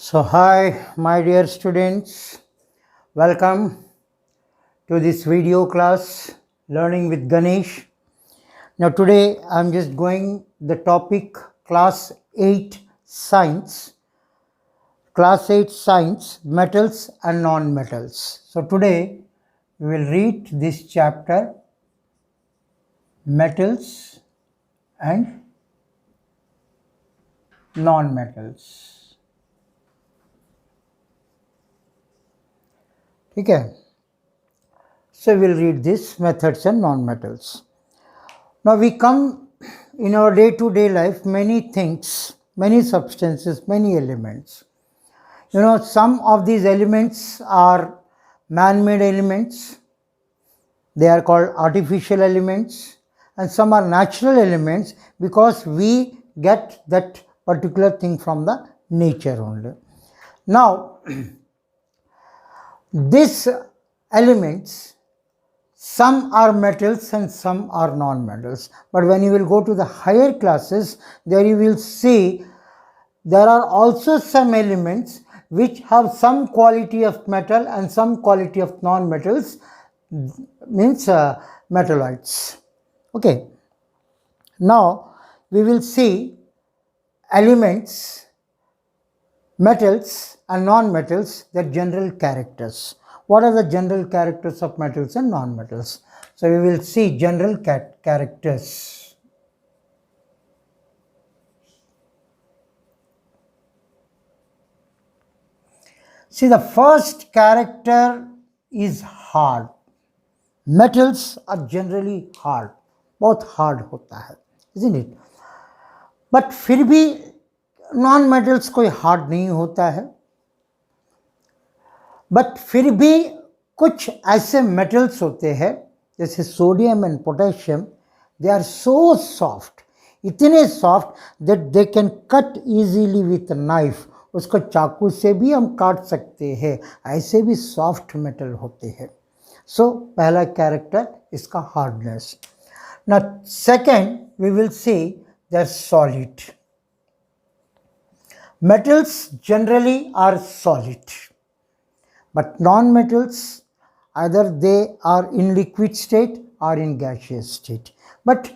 So, hi, my dear students, welcome to this video class Learning with Ganesh. Now, today I'm just going the topic Class 8 Science, Metals and Non-Metals. So, today we will read this chapter Metals and Non-Metals. Okay. So, we will read this methods and non-metals. Now we come in our day-to-day life, many things, many substances, many elements. Some of these elements are man-made elements. They are called artificial elements, and some are natural elements because we get that particular thing from the nature only. Now, these elements, some are metals and some are non-metals. But when you will go to the higher classes, there you will see there are also some elements which have some quality of metal and some quality of non-metals, means metalloids. Okay. Now we will see elements, metals and non-metals, their general characters. What are the general characters of metals and non-metals? So we will see general characters. See, the first character is hard. Metals are generally hard, बहुत hard होता है, isn't it? But फिर भी non-metals कोई hard नहीं होता है. But फिर भी कुछ ऐसे मेटल्स होते हैं जैसे sodium and potassium, they are so soft, इतने soft that they can cut easily with knife. उसको चाकू से भी हम काट सकते हैं, ऐसे भी सॉफ्ट मेटल होते हैं. सो पहला कैरेक्टर इसका हार्डनेस. ना second we will see they are solid. Metals generally are solid, but non-metals, either they are in liquid state or in gaseous state. But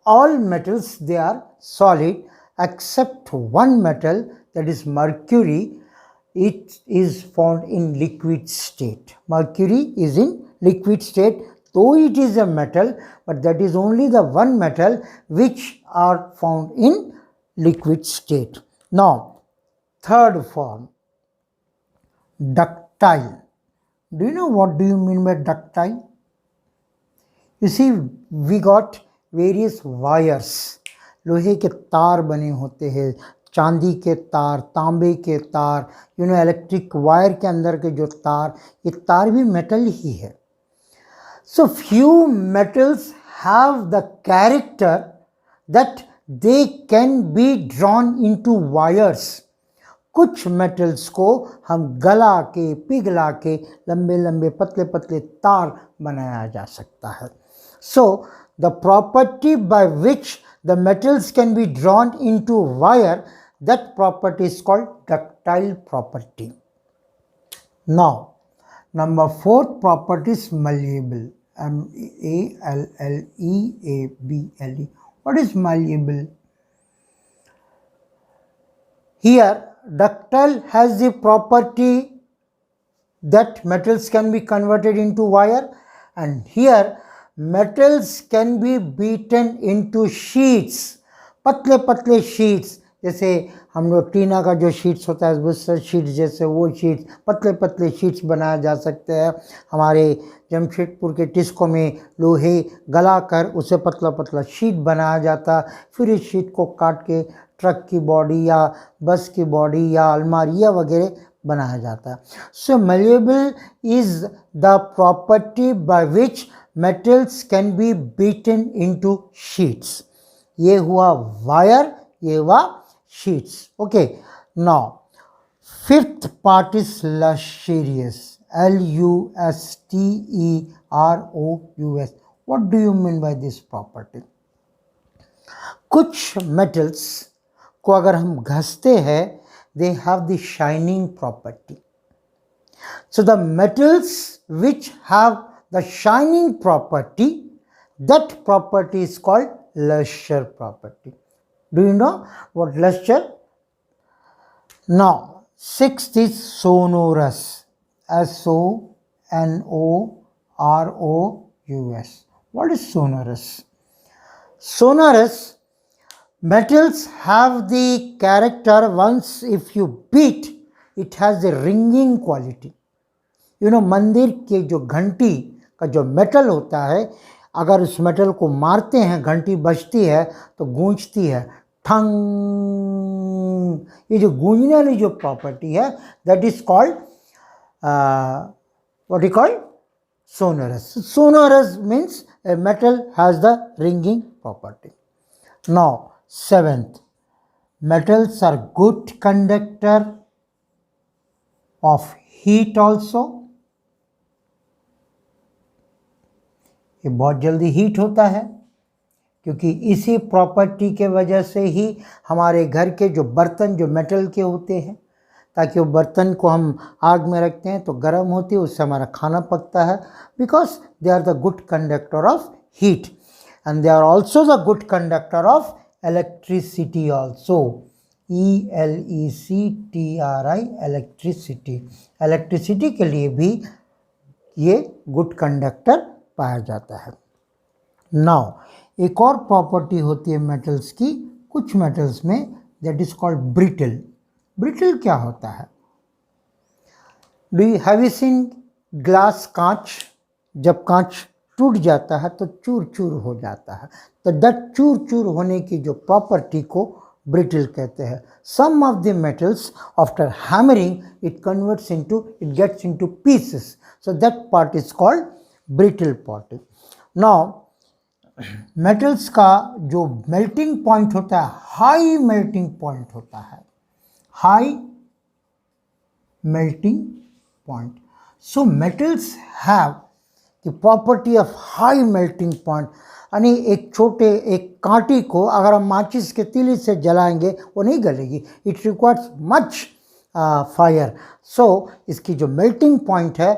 all metals, they are solid except one metal, that is mercury. It is found in liquid state. Mercury is in liquid state, though it is a metal, but that is only the one metal which are found in liquid state. Now, third form, ductile. Do you know what do you mean by ductile? You see, we got various wires. लोहे के तार बने होते हैं, चांदी के तार, तांबे के तार, इलेक्ट्रिक वायर के अंदर के जो तार, ये तार भी मेटल ही है. So few metals have the character that they can be drawn into wires. कुछ मेटल्स को हम गला के, पिघला के लंबे लंबे पतले पतले तार बनाया जा सकता है. So the property by which the metals can be drawn into wire, that property is called ductile property. Now number fourth property is malleable. malleable. What is malleable? Here ductile has the property that metals can be converted into wire, and here metals can be beaten into sheets, पतले पतले sheets. जैसे हम लोग टीना का जो sheets होता है, booster sheets जैसे, वो शीट्स, पतले पतले शीट्स बनाए जा सकते हैं. हमारे जमशेदपुर के टिस्को में लोहे गला कर उसे पतला पतला शीट बनाया जाता. फिर इस शीट को काट के ट्रक की बॉडी या बस की बॉडी या अलमारियाँ वगैरह बनाया जाता है. सो malleable is the property by which metals can be beaten into sheets. ये हुआ वायर, ये हुआ sheets. Okay, now fifth part is lustrous. Lusterous. What do you mean by this property? कुछ metals को अगर हम घसते हैं, they have the shining property. So the metals which have the shining property, that property is called luster property. Do you know what luster? Now, sixth is sonorous. S-O-N-O-R-O-U-S. What is sonorous? Sonorous metals have the character, once if you beat, it has a ringing quality. You know, मंदिर के जो घंटी का जो metal होता है, अगर उस मेटल को मारते हैं, घंटी बजती है तो गूंजती है, ठंग. ये जो गूंजने वाली जो प्रॉपर्टी है, that is called what you call sonorous. Sonorous means a metal has the ringing property. Now, seventh, metals are good conductor of heat also. ये बहुत जल्दी हीट होता है, क्योंकि इसी प्रॉपर्टी के वजह से ही हमारे घर के जो बर्तन जो मेटल के होते हैं, ताकि वो बर्तन को हम आग में रखते हैं तो गर्म होती है, उससे हमारा खाना पकता है, because they are the good conductor of heat and they are also the good conductor of electricity also. ELECTRI, electricity. Electricity के लिए भी ये गुड कंडक्टर पाया जाता है. नाउ एक और प्रॉपर्टी होती है मेटल्स की, कुछ मेटल्स में, that is called brittle. Brittle क्या होता है? Do you have you seen glass, कांच? जब कांच टूट जाता है तो चूर चूर हो जाता है, तो दैट चूर चूर होने की जो प्रॉपर्टी को ब्रिटल कहते हैं. Some of the metals after hammering it converts into, it gets into pieces, so that part is called brittle part. Now metals का जो मेल्टिंग पॉइंट होता है, हाई मेल्टिंग पॉइंट होता है, high melting point. So metals have the property of high melting point. यानी एक छोटे एक कांटी को अगर हम माचिस के तीली से जलाएंगे वो नहीं गलेगी, it requires much fire. So इसकी जो मेल्टिंग पॉइंट है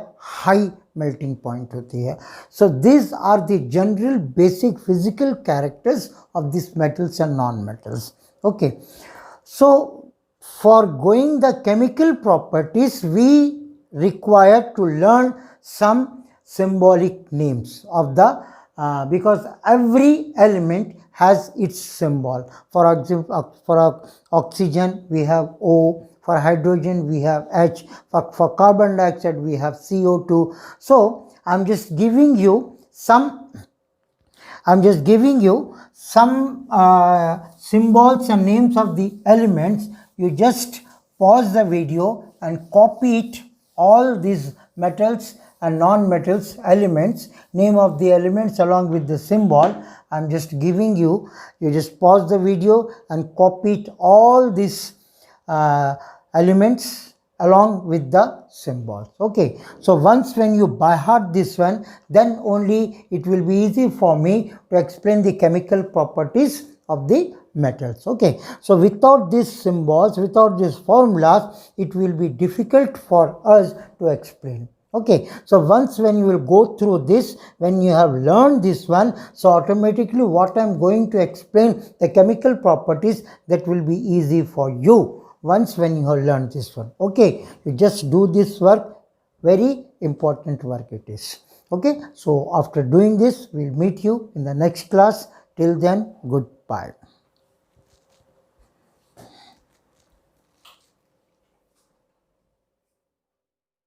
हाई मेल्टिंग पॉइंट होती है. So this are the general basic physical characters of this metals and non metals. Okay, so for going the chemical properties, we require to learn some symbolic names of the because every element has its symbol. For example, for oxygen we have O, for hydrogen we have H, for carbon dioxide we have CO2. So I'm just giving you some symbols and names of the elements. You just pause the video and copy it, all these metals and non-metals elements, name of the elements along with the symbol. I'm just giving you, you just pause the video and copy it, all these elements along with the symbols. Okay, so once when you by heart this one, then only it will be easy for me to explain the chemical properties of the metals. Okay, so without these symbols, without these formulas, it will be difficult for us to explain. Okay, so once when you will go through this, when you have learned this one, so automatically what I am going to explain, the chemical properties, that will be easy for you once when you have learned this one. Okay, you just do this work, very important work it is. Okay, so after doing this, we will meet you in the next class. Till then, goodbye.